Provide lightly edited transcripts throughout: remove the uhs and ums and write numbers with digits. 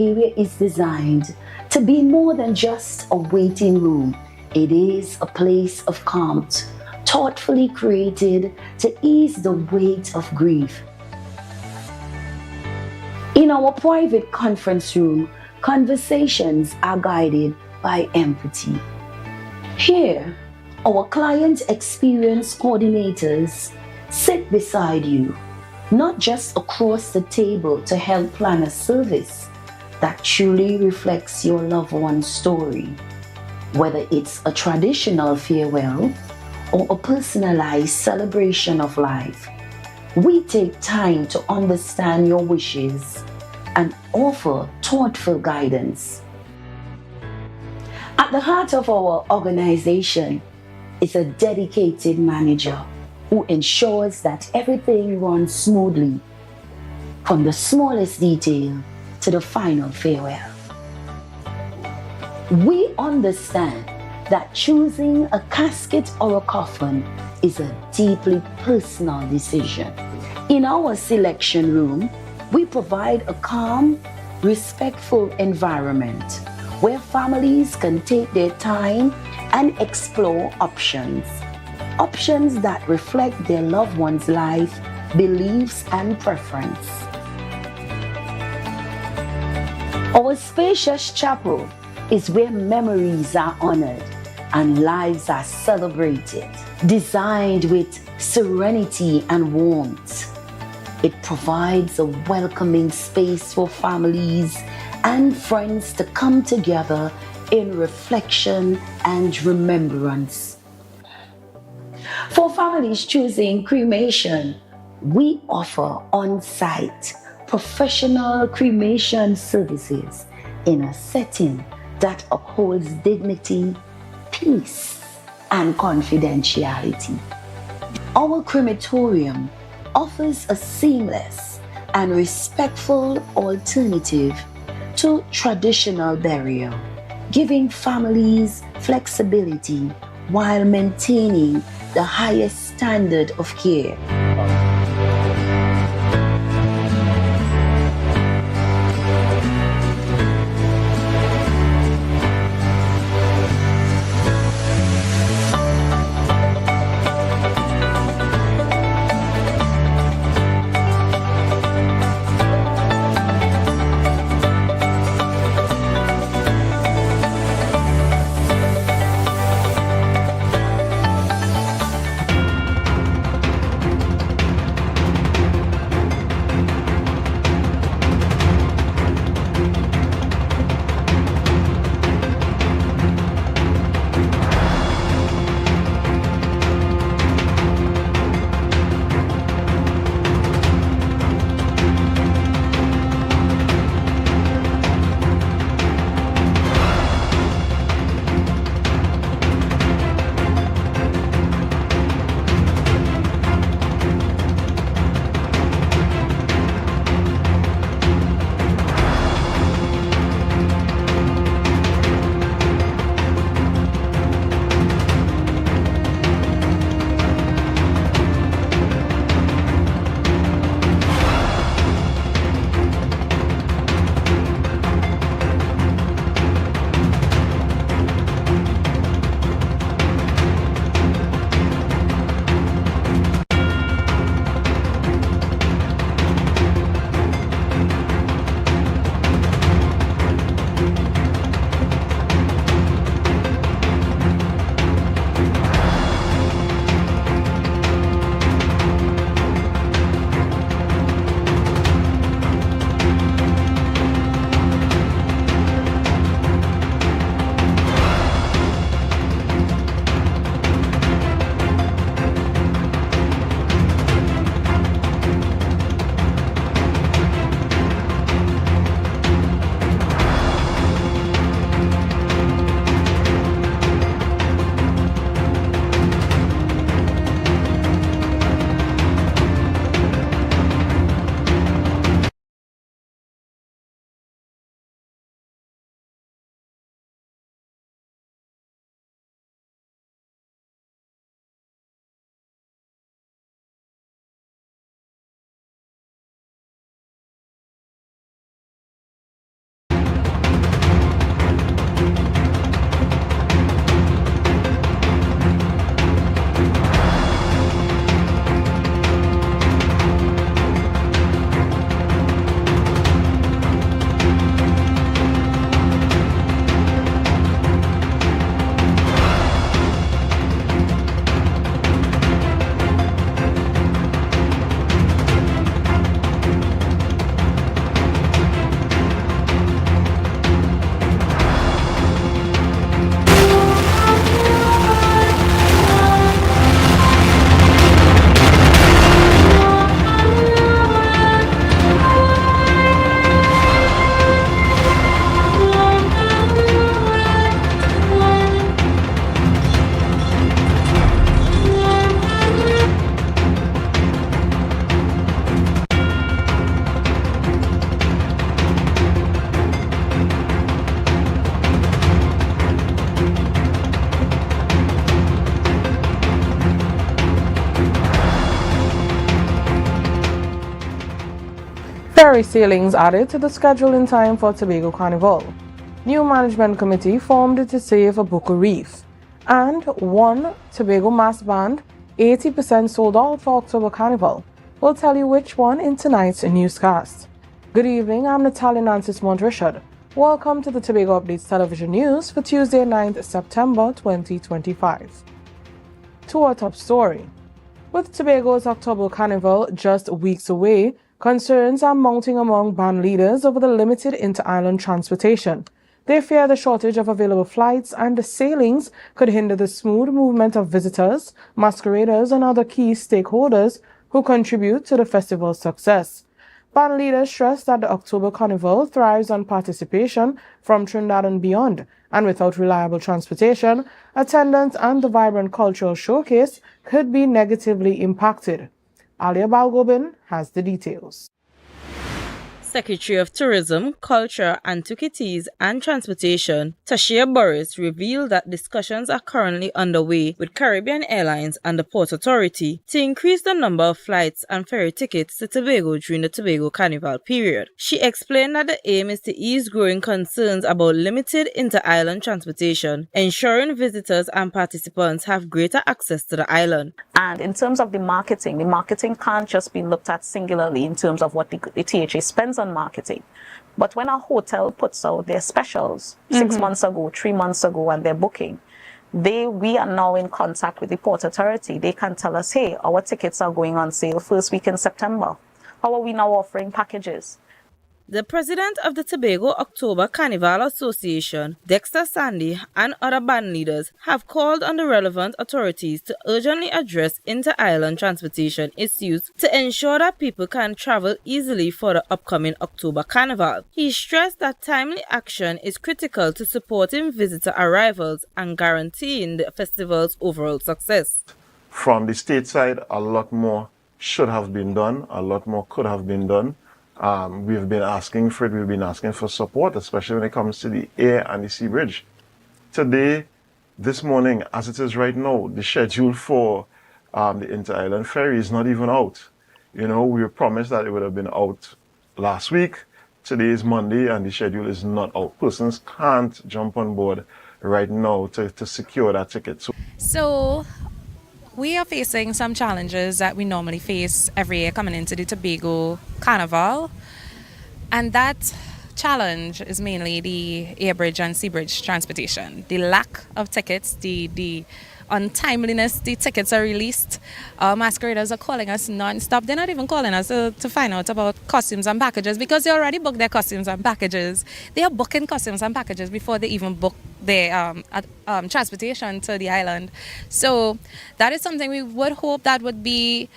area is designed to be more than just a waiting room. It is a place of calm, thoughtfully created to ease the weight of grief. In our private conference room, conversations are guided by empathy. Here, our client experience coordinators sit beside you, not just across the table, to help plan a service that truly reflects your loved one's story. Whether it's a traditional farewell or a personalized celebration of life, we take time to understand your wishes and offer thoughtful guidance. At the heart of our organization is a dedicated manager who ensures that everything runs smoothly, from the smallest detail to the final farewell. We understand that choosing a casket or a coffin is a deeply personal decision. In our selection room, we provide a calm, respectful environment where families can take their time and explore options that reflect their loved one's life, beliefs, and preference. Our spacious chapel is where memories are honored and lives are celebrated. Designed with serenity and warmth, it provides a welcoming space for families and friends to come together in reflection and remembrance. For families choosing cremation, we offer on-site professional cremation services in a setting that upholds dignity, peace, and confidentiality. Our crematorium offers a seamless and respectful alternative to traditional burial, giving families flexibility while maintaining the highest standard of care. ferry sailings added to the schedule in time for Tobago Carnival. New management committee formed to save Bucca Reef. And one Tobago mass band, 80% sold out for October Carnival. We'll tell you which one in tonight's newscast. Good evening, I'm Natalia Nancis Montrishard. Welcome to the Tobago Updates Television News for Tuesday, 9th September 2025. To our top story. With Tobago's October Carnival just weeks away, concerns are mounting among band leaders over the limited inter-island transportation. They fear the shortage of available flights and the sailings could hinder the smooth movement of visitors, masqueraders, and other key stakeholders who contribute to the festival's success. Band leaders stress that the October Carnival thrives on participation from Trinidad and beyond, and without reliable transportation, attendance and the vibrant cultural showcase could be negatively impacted. AMPLIA Balgobin has the details. Secretary of Tourism, Culture, Antiquities and Transportation, Tashia Burris, revealed that discussions are currently underway with Caribbean Airlines and the Port Authority to increase the number of flights and ferry tickets to Tobago during the Tobago Carnival period. She explained that the aim is to ease growing concerns about limited inter-island transportation, ensuring visitors and participants have greater access to the island. And in terms of the marketing can't just be looked at singularly in terms of what the THA spends on marketing. But when a hotel puts out their specials 6 months ago, 3 months ago, and they're booking, we are now in contact with the Port Authority. They can tell us, hey, our tickets are going on sale first week in September. How are we now offering packages? The president of the Tobago October Carnival Association, Dexter Sandy, and other band leaders have called on the relevant authorities to urgently address inter-island transportation issues to ensure that people can travel easily for the upcoming October Carnival. He stressed that timely action is critical to supporting visitor arrivals and guaranteeing the festival's overall success. From the state side, a lot more should have been done, a lot more could have been done. We've been asking for it, we've been asking for support, especially when it comes to the air and the sea bridge. Today, this morning, as it is right now, the schedule for the inter-island ferry is not even out. You know, we were promised that it would have been out last week. Today is Monday and the schedule is not out. Persons can't jump on board right now to secure that ticket. So we are facing some challenges that we normally face every year coming into the Tobago Carnival, and that challenge is mainly the air bridge and sea bridge transportation. The lack of tickets, the untimeliness the tickets are released. Masqueraders are calling us non-stop. They're not even calling us to find out about costumes and packages because they already booked their costumes and packages. They are booking costumes and packages before they even book their transportation to the island. So that is something we would hope that would be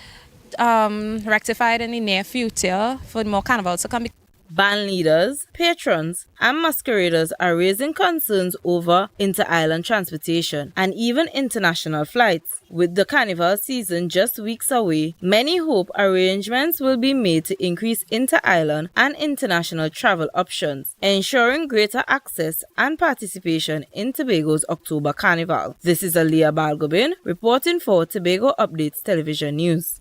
rectified in the near future for more carnivals to come. Band leaders, patrons, and masqueraders are raising concerns over inter-island transportation and even international flights. With the carnival season just weeks away, many hope arrangements will be made to increase inter-island and international travel options, ensuring greater access and participation in Tobago's October Carnival. This is AMPLIA Balgobin reporting for Tobago Updates Television News.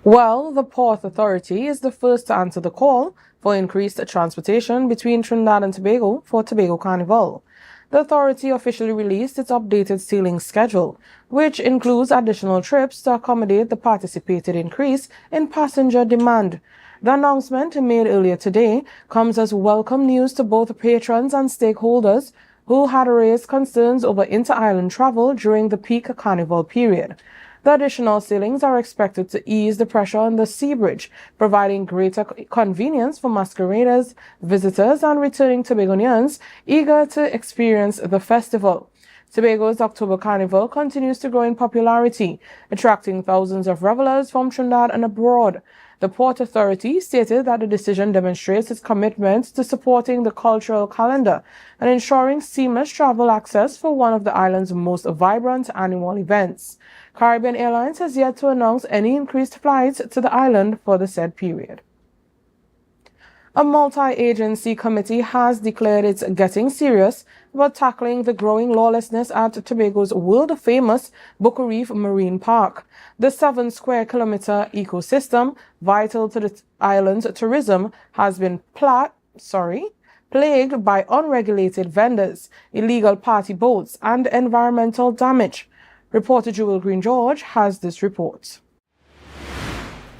Well, the Port Authority is the first to answer the call for increased transportation between Trinidad and Tobago for Tobago Carnival. The authority officially released its updated sailing schedule, which includes additional trips to accommodate the anticipated increase in passenger demand. The announcement, made earlier today, comes as welcome news to both patrons and stakeholders who had raised concerns over inter-island travel during the peak carnival period. The additional sailings are expected to ease the pressure on the sea bridge, providing greater convenience for masqueraders, visitors, and returning Tobagonians eager to experience the festival. Tobago's October Carnival continues to grow in popularity, attracting thousands of revelers from Trinidad and abroad. The Port Authority stated that the decision demonstrates its commitment to supporting the cultural calendar and ensuring seamless travel access for one of the island's most vibrant annual events. Caribbean Airlines has yet to announce any increased flights to the island for the said period. A multi-agency committee has declared it's getting serious about tackling the growing lawlessness at Tobago's world-famous Bucca Reef Marine Park. The 7-square-kilometer ecosystem, vital to the island's tourism, has been plagued by unregulated vendors, illegal party boats, and environmental damage. Reporter Jewel Green George has this report.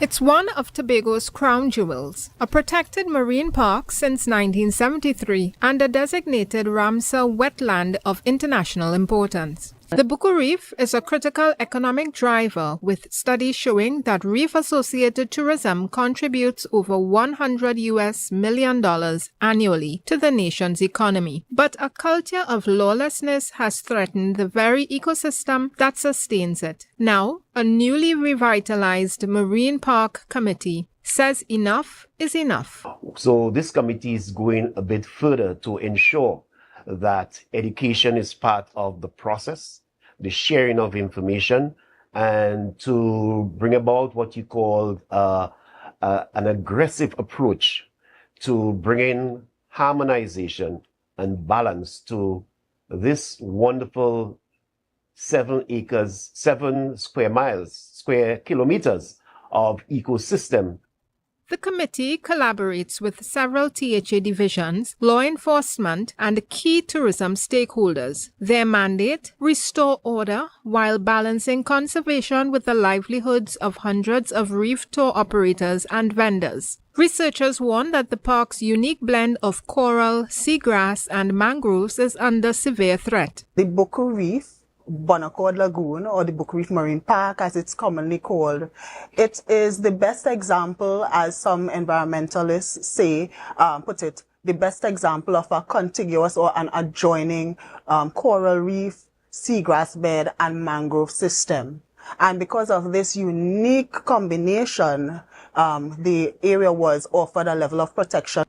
It's one of Tobago's crown jewels, a protected marine park since 1973 and a designated Ramsar wetland of international importance. The Bucca Reef is a critical economic driver, with studies showing that reef-associated tourism contributes over $100 million annually to the nation's economy. But a culture of lawlessness has threatened the very ecosystem that sustains it. Now, a newly revitalized Marine Park Committee says enough is enough. So this committee is going a bit further to ensure that education is part of the process, the sharing of information, and to bring about what you call an aggressive approach to bringing harmonization and balance to this wonderful 7 square kilometers of ecosystem. The committee collaborates with several THA divisions, law enforcement, and key tourism stakeholders. Their mandate: restore order while balancing conservation with the livelihoods of hundreds of reef tour operators and vendors. Researchers warn that the park's unique blend of coral, seagrass, and mangroves is under severe threat. The Bucca Reef Bonaccord Lagoon, or the Bucca Reef Marine Park as it's commonly called, it is the best example, as some environmentalists say, put it, the best example of a contiguous or an adjoining coral reef, seagrass bed, and mangrove system. And because of this unique combination, the area was offered a level of protection.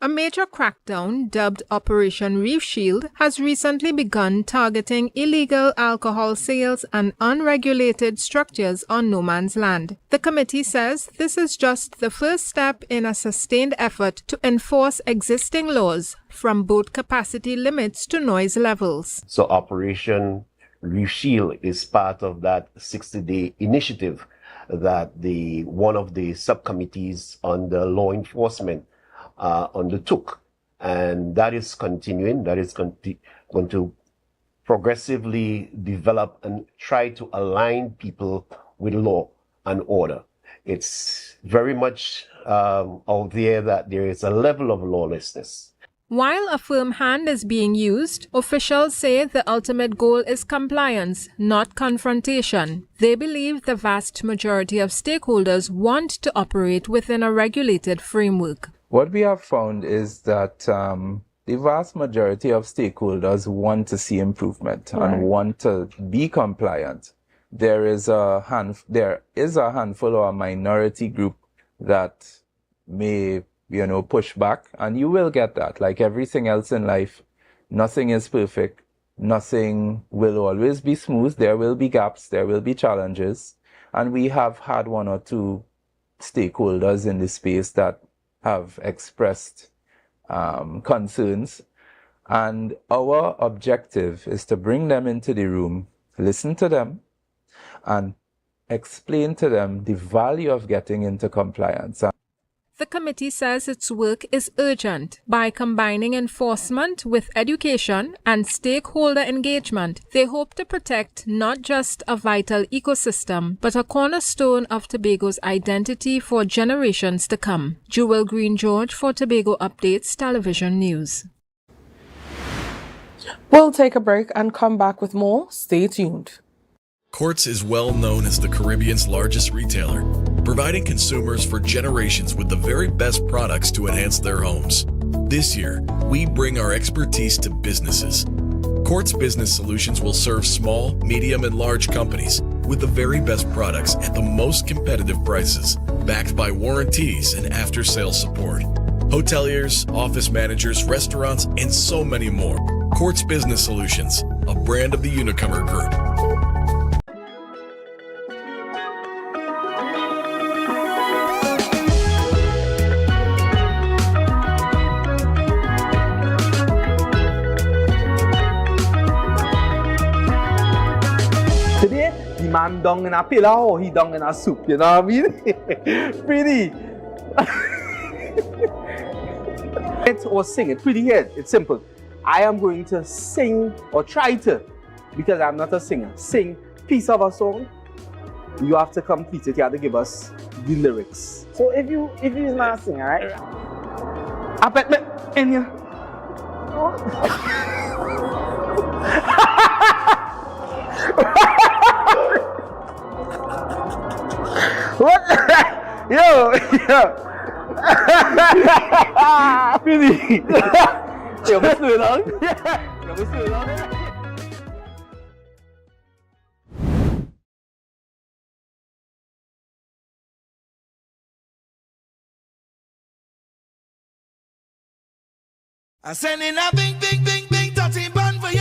A major crackdown, dubbed Operation Reef Shield, has recently begun targeting illegal alcohol sales and unregulated structures on no man's land. The committee says this is just the first step in a sustained effort to enforce existing laws, from boat capacity limits to noise levels. So Operation Reef Shield is part of that 60-day initiative that one of the subcommittees under law enforcement undertook, and that is continuing. That is going to progressively develop and try to align people with law and order. It's very much out there that there is a level of lawlessness. While a firm hand is being used, officials say the ultimate goal is compliance, not confrontation. They believe the vast majority of stakeholders want to operate within a regulated framework. What we have found is that the vast majority of stakeholders want to see improvement and want to be compliant. There is a handful or a minority group that may, push back, and you will get that. Like everything else in life, nothing is perfect. Nothing will always be smooth. There will be gaps. There will be challenges. And we have had 1 or 2 stakeholders in this space that have expressed concerns, and our objective is to bring them into the room, listen to them, and explain to them the value of getting into compliance. The committee says its work is urgent. By combining enforcement with education and stakeholder engagement, they hope to protect not just a vital ecosystem, but a cornerstone of Tobago's identity for generations to come. Jewel Green George for Tobago Updates Television News. We'll take a break and come back with more. Stay tuned. Quartz is well known as the Caribbean's largest retailer, providing consumers for generations with the very best products to enhance their homes. This year, we bring our expertise to businesses. Quartz Business Solutions will serve small, medium, and large companies with the very best products at the most competitive prices, backed by warranties and after-sales support. Hoteliers, office managers, restaurants, and so many more. Quartz Business Solutions, a brand of the Unicomer Group. I'm down in a pillar or he down in a soup, you know what I mean? Pretty. It or sing it. Pretty here. It's simple. I am going to sing or try to, because I'm not a singer, sing piece of a song. You have to complete it. You have to give us the lyrics. So if you're not a singer, right? I bet me in you. What? Yo. Really? Yo, what's going on? Yo, what's going on? I'm sending a big, big, big, big dirty bun for you.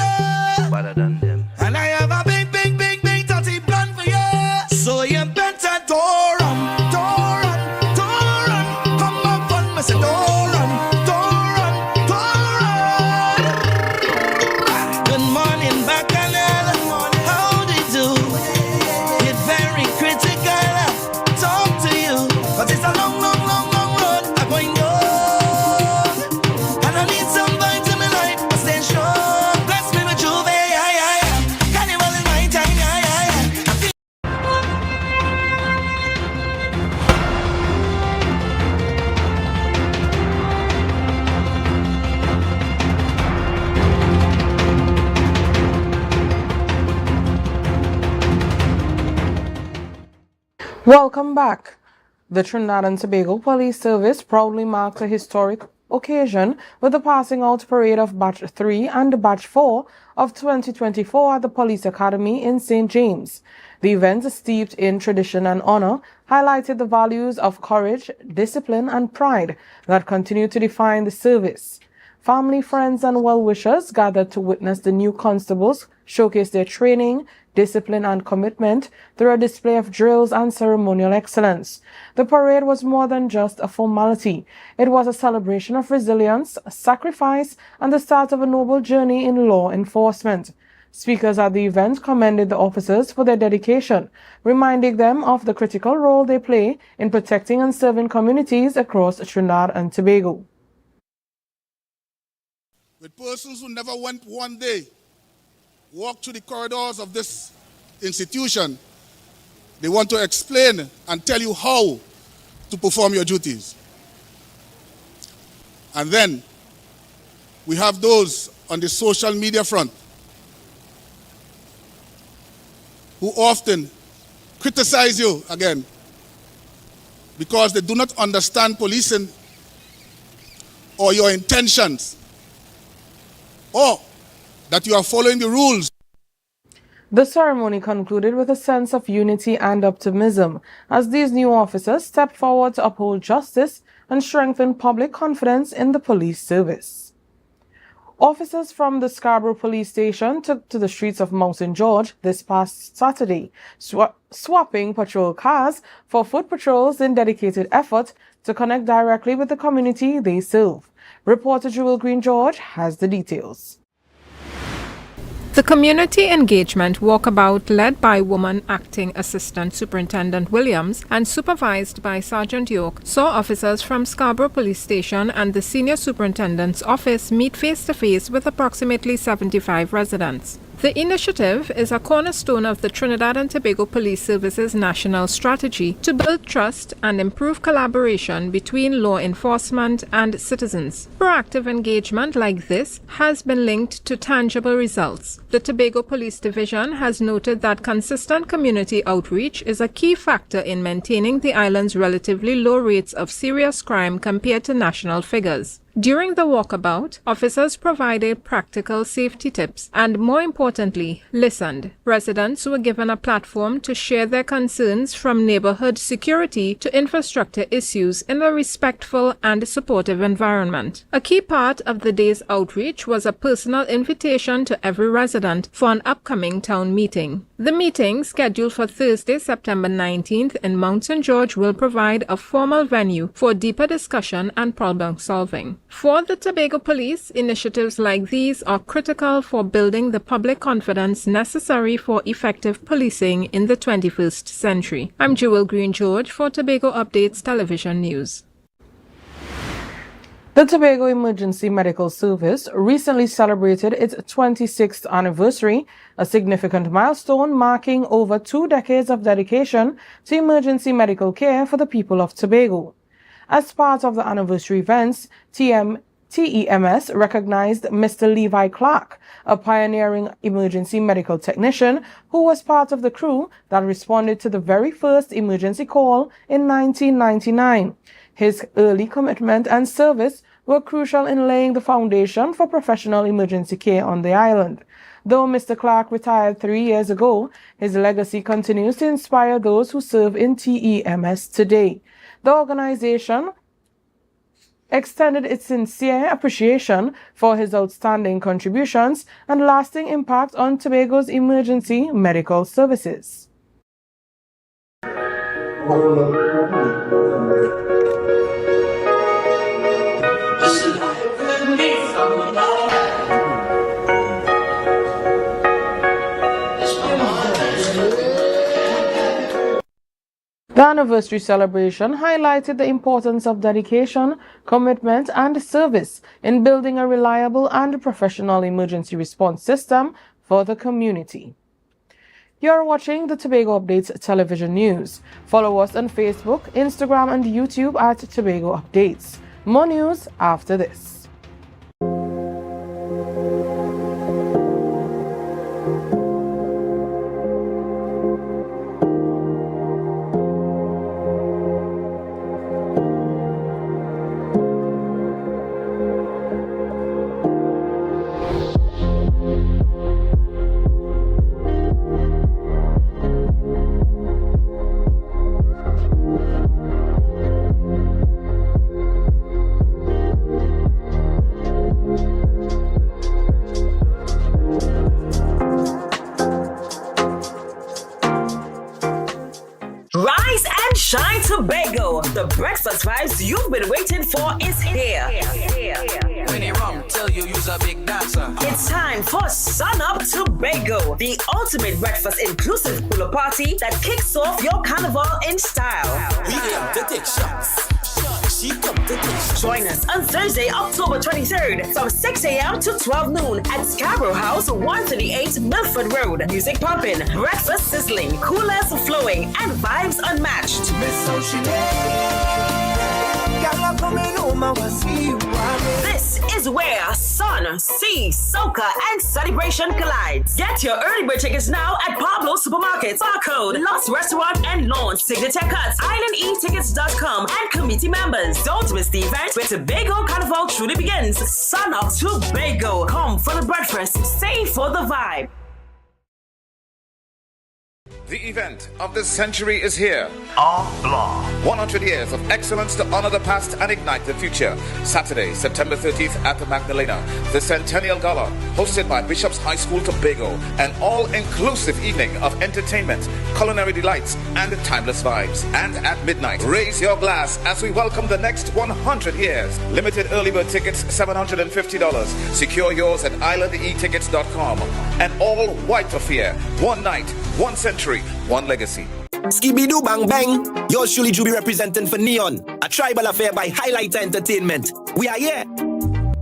Better than them. And I have a big, big, big, big dirty plan for you. So you better don't run. Come back on me, say don't run. Good morning, Bacchanal. How do you do? It's very critical. Talk to you, but it's a long road I'm going down. And I need some vibes in my life. I stay strong. Bless me with Juve. Carnival is my time. Welcome back. The Trinidad and Tobago Police Service proudly marked a historic occasion with the passing out parade of Batch 3 and Batch 4 of 2024 at the Police Academy in St. James. The event, steeped in tradition and honor, highlighted the values of courage, discipline, and pride that continue to define the service. Family, friends, and well-wishers gathered to witness the new constables showcase their training, discipline, and commitment through a display of drills and ceremonial excellence. The parade was more than just a formality. It was a celebration of resilience, sacrifice, and the start of a noble journey in law enforcement. Speakers at the event commended the officers for their dedication, reminding them of the critical role they play in protecting and serving communities across Trinidad and Tobago. With persons who never went one day walk through the corridors of this institution, they want to explain and tell you how to perform your duties. And then we have those on the social media front who often criticize you again because they do not understand policing or your intentions, or that you are following the rules. The ceremony concluded with a sense of unity and optimism as these new officers stepped forward to uphold justice and strengthen public confidence in the police service. Officers from the Scarborough Police Station took to the streets of Mount St. George this past Saturday, swapping patrol cars for foot patrols in dedicated effort to connect directly with the community they serve. Reporter Jewel Green George has the details. The community engagement walkabout, led by Woman Acting Assistant Superintendent Williams and supervised by Sergeant York, saw officers from Scarborough Police Station and the Senior Superintendent's office meet face-to-face with approximately 75 residents. The initiative is a cornerstone of the Trinidad and Tobago Police Service's national strategy to build trust and improve collaboration between law enforcement and citizens. Proactive engagement like this has been linked to tangible results. The Tobago Police Division has noted that consistent community outreach is a key factor in maintaining the island's relatively low rates of serious crime compared to national figures. During the walkabout, officers provided practical safety tips and, more importantly, listened. Residents were given a platform to share their concerns from neighborhood security to infrastructure issues in a respectful and supportive environment. A key part of the day's outreach was a personal invitation to every resident for an upcoming town meeting. The meeting, scheduled for Thursday, September 19th in Mount St. George, will provide a formal venue for deeper discussion and problem solving. For the Tobago Police, initiatives like these are critical for building the public confidence necessary for effective policing in the 21st century. I'm Jewel Green-George for Tobago Updates Television News. The Tobago Emergency Medical Service recently celebrated its 26th anniversary, a significant milestone marking over 2 decades of dedication to emergency medical care for the people of Tobago. As part of the anniversary events, TEMS recognized Mr. Levi Clark, a pioneering emergency medical technician who was part of the crew that responded to the very first emergency call in 1999. His early commitment and service were crucial in laying the foundation for professional emergency care on the island. Though Mr. Clark retired 3 years ago, his legacy continues to inspire those who serve in TEMS today. The organization extended its sincere appreciation for his outstanding contributions and lasting impact on Tobago's emergency medical services. The anniversary celebration highlighted the importance of dedication, commitment, and service in building a reliable and professional emergency response system for the community. You're watching the Tobago Updates Television News. Follow us on Facebook, Instagram, and YouTube at Tobago Updates. More news after this. Shine Tobago, the breakfast vibes you've been waiting for is here. When it wrong, tell you you's a big dancer. It's time for Sun Up Tobago, the ultimate breakfast inclusive cooler party that kicks off your carnival in style. We come to take shots. She come to take shots. Join us on Thursday, October 23rd from 6 a.m. to 12 noon at Scarborough House, 138 Milford Road. Music pumping, breakfast sizzling, coolers flowing, and vibes unmatched. This is where sun, sea, soca, and celebration collides. Get your early bird tickets now at Pablo Supermarkets, Barcode, Lost Restaurant, and Launch. Signature Cuts, IslandEtickets.com, and committee members. Don't miss the event where Tobago Carnival truly begins. Sun Up Tobago. Come for the breakfast, stay for the vibe. The event of the century is here. AMPLIA. 100 years of excellence to honor the past and ignite the future. Saturday, September 30th at the Magdalena. The Centennial Gala, hosted by Bishop's High School Tobago. An all-inclusive evening of entertainment, culinary delights, and timeless vibes. And at midnight, raise your glass as we welcome the next 100 years. Limited early bird tickets, $750. Secure yours at IslandEtickets.com. An all-white affair. One night, one century, one legacy. Skibidoo bang bang. Yours truly do be representing for Neon, a tribal affair by Highlighter Entertainment. We are here.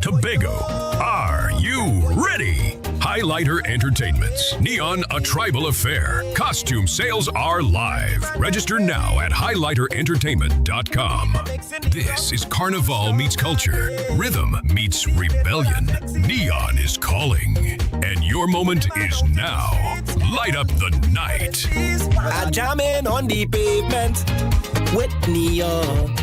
Tobago, are you ready? Highlighter Entertainment's Neon, a Tribal Affair. Costume sales are live. Register now at highlighterentertainment.com. This is Carnival meets culture. Rhythm meets rebellion. Neon is calling. And your moment is now. Light up the night. I'm jamming on the pavement with Neon.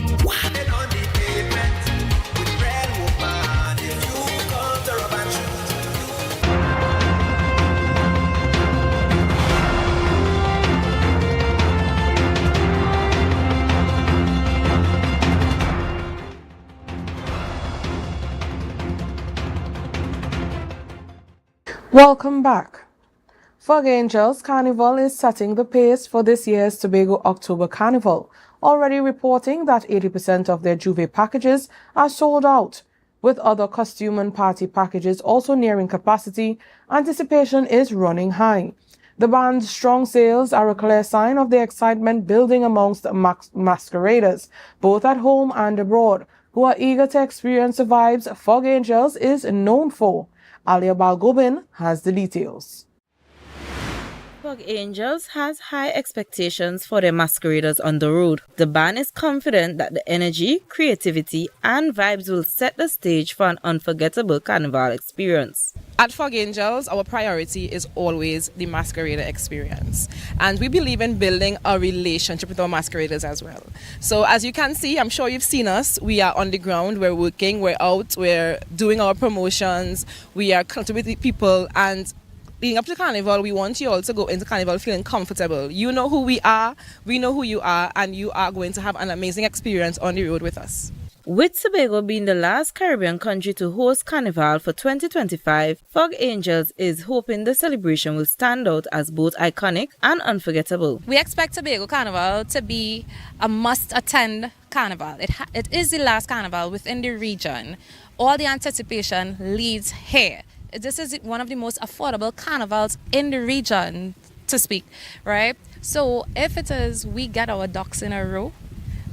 Welcome back. Fog Angels Carnival is setting the pace for this year's Tobago October Carnival, already reporting that 80% of their Juve packages are sold out. With other costume and party packages also nearing capacity, anticipation is running high. The band's strong sales are a clear sign of the excitement building amongst masqueraders, both at home and abroad, who are eager to experience the vibes Fog Angels is known for. AMPLIA Balgobin has the details. Fog Angels has high expectations for their masqueraders on the road. The band is confident that the energy, creativity, and vibes will set the stage for an unforgettable carnival experience. At Fog Angels, our priority is always the masquerader experience. And we believe in building a relationship with our masqueraders as well. So as you can see, I'm sure you've seen us. We are on the ground, we're working, we're out, we're doing our promotions, we are connecting with people, and leading up to Carnival, we want you all to go into Carnival feeling comfortable. You know who we are, we know who you are, and you are going to have an amazing experience on the road with us. With Tobago being the last Caribbean country to host Carnival for 2025, Fog Angels is hoping the celebration will stand out as both iconic and unforgettable. We expect Tobago Carnival to be a must-attend carnival. It is the last carnival within the region. All the anticipation leads here. This is one of the most affordable carnivals in the region, to speak, right? So if it is we get our ducks in a row,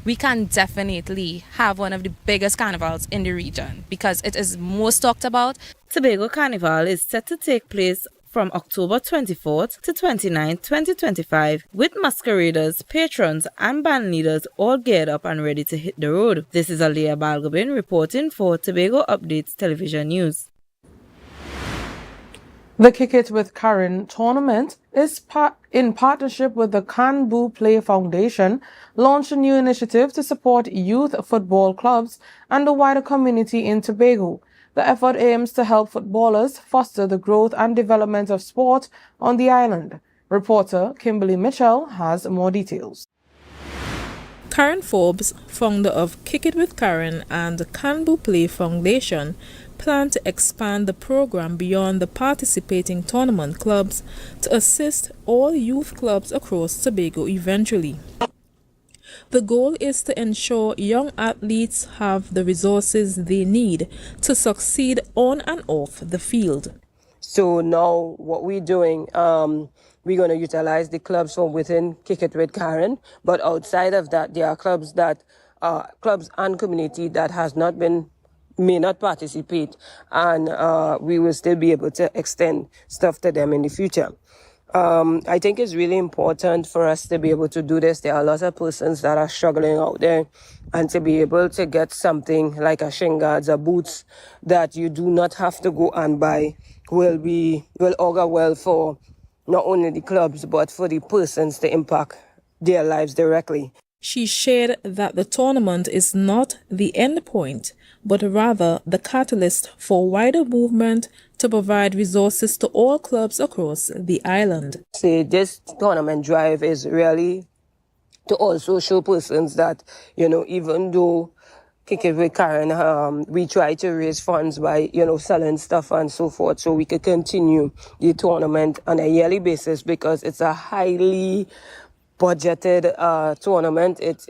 we can definitely have one of the biggest carnivals in the region because it is most talked about. Tobago Carnival is set to take place from October 24th to 29th, 2025, with masqueraders, patrons, and band leaders all geared up and ready to hit the road. This is AMPLIA Balgobin reporting for Tobago Updates Television News. The Kick It with Karen tournament is in partnership with the Can Play Foundation, launched a new initiative to support youth football clubs and the wider community in Tobago. The effort aims to help footballers foster the growth and development of sport on the island. Reporter Kimberly Mitchell has more details. Karen Forbes, founder of Kick It with Karen and the Can Play Foundation, plan to expand the program beyond the participating tournament clubs to assist all youth clubs across Tobago eventually. The goal is to ensure young athletes have the resources they need to succeed on and off the field. So now what we're doing, we're going to utilize the clubs from within Kick It with Karen, but outside of that, there are clubs and community that may not participate, and we will still be able to extend stuff to them in the future. I think it's really important for us to be able to do this. There are a lot of persons that are struggling out there, and to be able to get something like a shin guards or boots that you do not have to go and buy will augur well for not only the clubs but for the persons to impact their lives directly. She shared that the tournament is not the end point, but rather the catalyst for wider movement to provide resources to all clubs across the island. This tournament drive is really to also show persons that, even though Kick It with Karen, we try to raise funds by, selling stuff and so forth, so we could continue the tournament on a yearly basis because it's a highly budgeted tournament. It's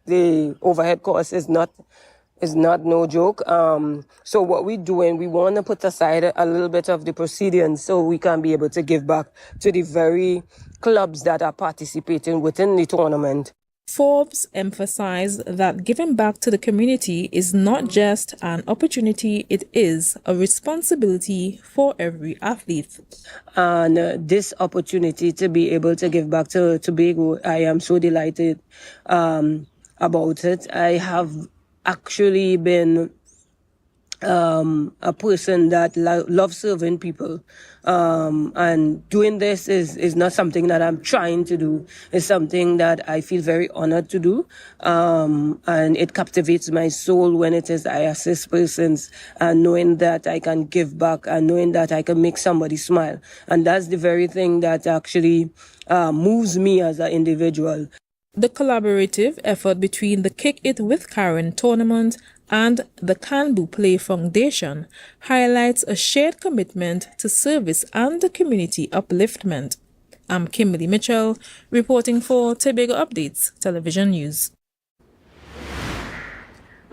the overhead cost is not no joke. So what we're doing, we want to put aside a little bit of the proceedings so we can be able to give back to the very clubs that are participating within the tournament. Forbes emphasized that giving back to the community is not just an opportunity, it is a responsibility for every athlete. And this opportunity to be able to give back to Tobago, I am so delighted about it. I have actually been a person that loves serving people. And doing this is not something that I'm trying to do. It's something that I feel very honored to do. And it captivates my soul when it is I assist persons and knowing that I can give back and knowing that I can make somebody smile. And that's the very thing that actually moves me as an individual. The collaborative effort between the Kick It with Karen tournament and the Can Play Foundation highlights a shared commitment to service and the community upliftment. I'm Kimberly Mitchell, reporting for Tobago Updates Television News.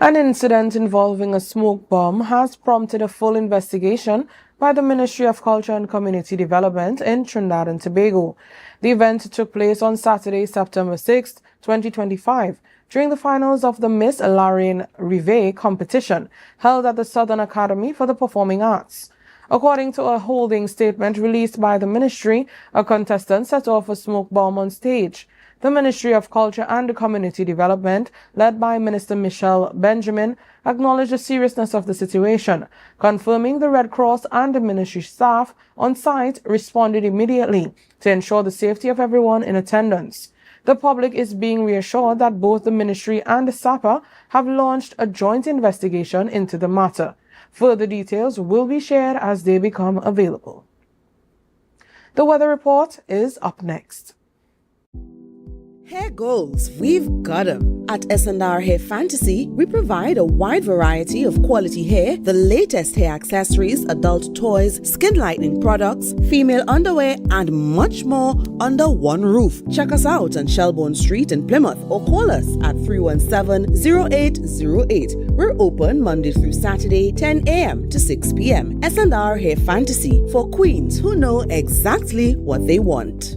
An incident involving a smoke bomb has prompted a full investigation by the Ministry of Culture and Community Development in Trinidad and Tobago. The event took place on Saturday, September 6, 2025, during the finals of the Miss Larian Rivet competition held at the Southern Academy for the Performing Arts. According to a holding statement released by the ministry, a contestant set off a smoke bomb on stage. The Ministry of Culture and Community Development, led by Minister Michelle Benjamin, acknowledged the seriousness of the situation, confirming the Red Cross and the ministry staff on site responded immediately to ensure the safety of everyone in attendance. The public is being reassured that both the ministry and the SAPA have launched a joint investigation into the matter. Further details will be shared as they become available. The weather report is up next. Hair goals, we've got them. At S&R Hair Fantasy, we provide a wide variety of quality hair, the latest hair accessories, adult toys, skin lightening products, female underwear, and much more under one roof. Check us out on Shelbourne Street in Plymouth or call us at 317-0808. We're open Monday through Saturday, 10 a.m. to 6 p.m. S&R Hair Fantasy for queens who know exactly what they want.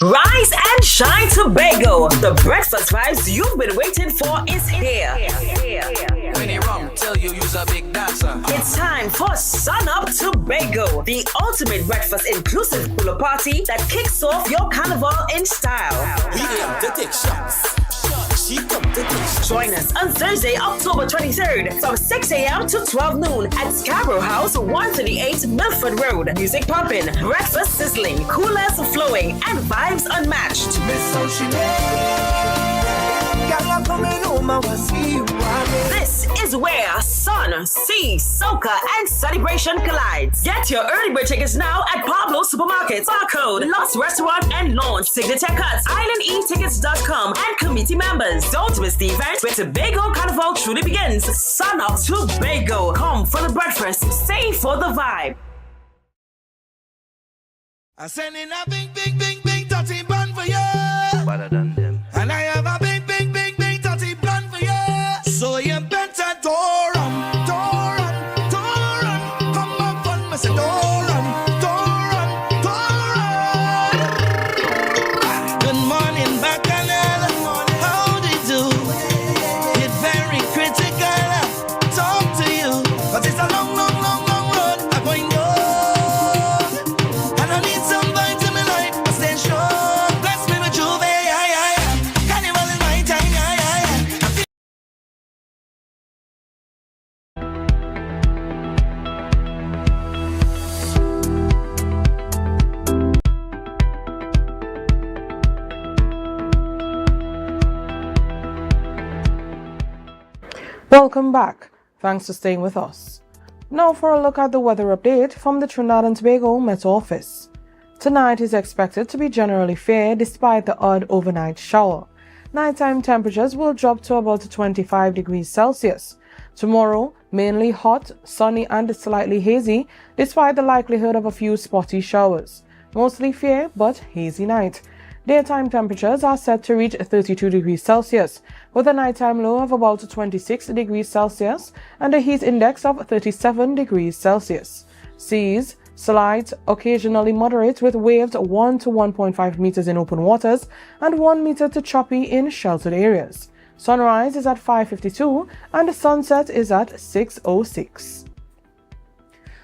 Rise and shine, Tobago. The breakfast vibes you've been waiting for is here. When you rum, tell you you's a big dancer. It's time for Sun Up Tobago, the ultimate breakfast inclusive cooler party that kicks off your carnival in style. We come to take shots. She come to take shots. Join us on Thursday, October 23rd from 6 a.m. to 12 noon at Scarborough House, 138 Milford Road. Music pumping, breakfast sizzling, coolers flowing, and vibes unmatched. This is where sun, sea, soca, and celebration collides. Get your early bird tickets now at Pablo Supermarkets, Barcode, Lost Restaurant and Launch, Signature Cuts, IslandEtickets.com, and committee members. Don't miss the event where Tobago Carnival truly begins. Sun Up Tobago. Come for the breakfast, stay for the vibe. I send in a big, big, big, big dirty bun for you. Better than them. And I have a big, big, big, big dirty plan for you. So you better door run. Come on, fun, I say door run. Good morning, Bacchanal. How do you do? It's very critical. Talk to you, but it's a long, long, long, long road. I'm going down, and I need somebody to my life. I stay strong. Bless me with Juve. Carnival is my time. Welcome back. Thanks for staying with us. Now for a look at the weather update from the Trinidad and Tobago Met Office. Tonight is expected to be generally fair despite the odd overnight shower. Nighttime temperatures will drop to about 25 degrees Celsius. Tomorrow, mainly hot, sunny and slightly hazy despite the likelihood of a few spotty showers. Mostly fair but hazy night. Daytime temperatures are set to reach 32 degrees Celsius, with a nighttime low of about 26 degrees Celsius and a heat index of 37 degrees Celsius. Seas, slight, occasionally moderate with waves 1 to 1.5 meters in open waters and 1 meter to choppy in sheltered areas. Sunrise is at 5:52 and the sunset is at 6:06.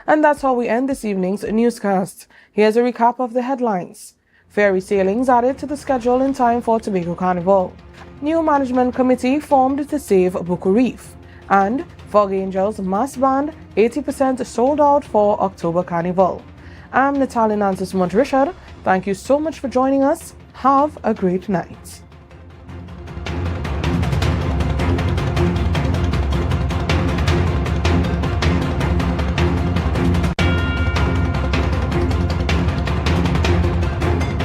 And that's how we end this evening's newscast. Here's a recap of the headlines. Ferry sailings added to the schedule in time for Tobago Carnival. New management committee formed to save Buku Reef. And Fog Angels Mass Band 80% sold out for October Carnival. I'm Natalie Nantes Montricard. Thank you so much for joining us. Have a great night.